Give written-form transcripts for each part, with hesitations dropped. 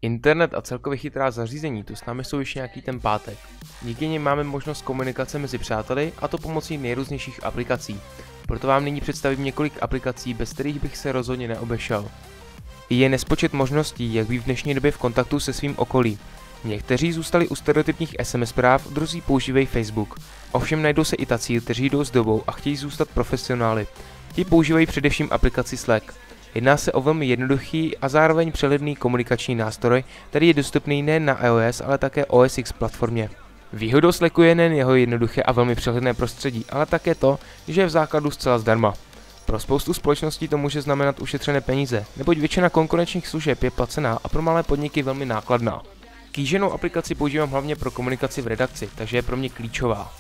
Internet a celkově chytrá zařízení tu s námi jsou již nějaký ten pátek. Díky nim máme možnost komunikace mezi přáteli, a to pomocí nejrůznějších aplikací. Proto vám nyní představím několik aplikací, bez kterých bych se rozhodně neobešel. Je nespočet možností, jak být v dnešní době v kontaktu se svým okolím. Někteří zůstali u stereotypních SMS zpráv, druzí používají Facebook. Ovšem najdou se i tací, kteří jdou s dobou a chtějí zůstat profesionály. Ti používají především aplikaci Slack. Jedná se o velmi jednoduchý a zároveň přehledný komunikační nástroj, který je dostupný nejen na iOS, ale také OS X platformě. Výhodou Slacku je nejen jeho jednoduché a velmi přehledné prostředí, ale také to, že je v základu zcela zdarma. Pro spoustu společností to může znamenat ušetřené peníze, neboť většina konkurenčních služeb je placená a pro malé podniky velmi nákladná. Kýženou aplikaci používám hlavně pro komunikaci v redakci, takže je pro mě klíčová.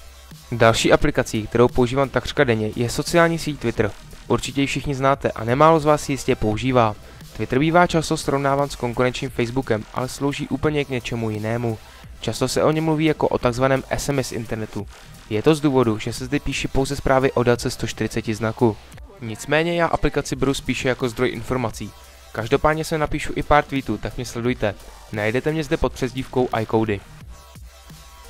Další aplikací, kterou používám takřka denně, je sociální síť Twitter. Určitě ji všichni znáte a nemálo z vás ji jistě používá. Twitter bývá často srovnáván s konkurenčním Facebookem, ale slouží úplně k něčemu jinému. Často se o něm mluví jako o takzvaném SMS internetu. Je to z důvodu, že se zde píše pouze zprávy o délce 140 znaků. Nicméně já aplikaci beru spíše jako zdroj informací. Každopádně se napíšu i pár tweetů, tak mě sledujte. Najdete mě zde pod přezdívkou iCody.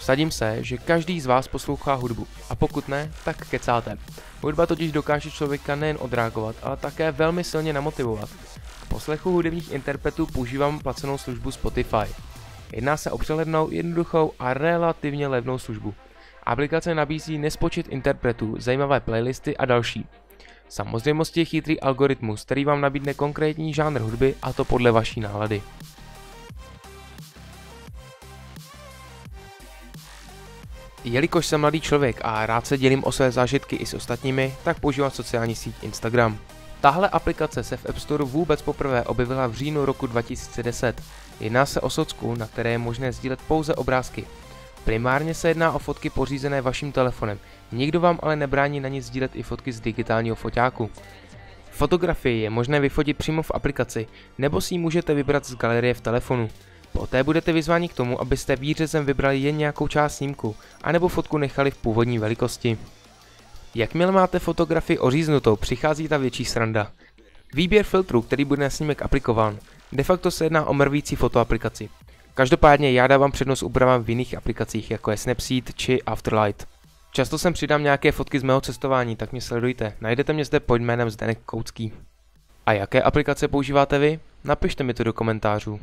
Vsadím se, že každý z vás poslouchá hudbu, a pokud ne, tak kecáte. Hudba totiž dokáže člověka nejen odreagovat, ale také velmi silně namotivovat. K poslechu hudebních interpretů používám placenou službu Spotify. Jedná se o přehlednou, jednoduchou a relativně levnou službu. Aplikace nabízí nespočet interpretů, zajímavé playlisty a další. Samozřejmostí je chytrý algoritmus, který vám nabídne konkrétní žánr hudby, a to podle vaší nálady. Jelikož jsem mladý člověk a rád se dělím o své zážitky i s ostatními, tak používám sociální síť Instagram. Tahle aplikace se v App Store vůbec poprvé objevila v říjnu roku 2010. Jedná se o socku, na které je možné sdílet pouze obrázky. Primárně se jedná o fotky pořízené vaším telefonem, nikdo vám ale nebrání na ní sdílet i fotky z digitálního foťáku. Fotografii je možné vyfotit přímo v aplikaci, nebo si ji můžete vybrat z galerie v telefonu. Poté budete vyzváni k tomu, abyste výřezem vybrali jen nějakou část snímku, anebo fotku nechali v původní velikosti. Jakmile máte fotografii oříznutou, přichází ta větší sranda. Výběr filtru, který bude na snímek aplikován. De facto se jedná o mrvící fotoaplikaci. Každopádně já dávám přednost úpravám v jiných aplikacích, jako je Snapseed či Afterlight. Často sem přidám nějaké fotky z mého cestování, tak mě sledujte. Najdete mě zde pod jménem Zdeněk Koucký. A jaké aplikace používáte vy? Napište mi to do komentářů.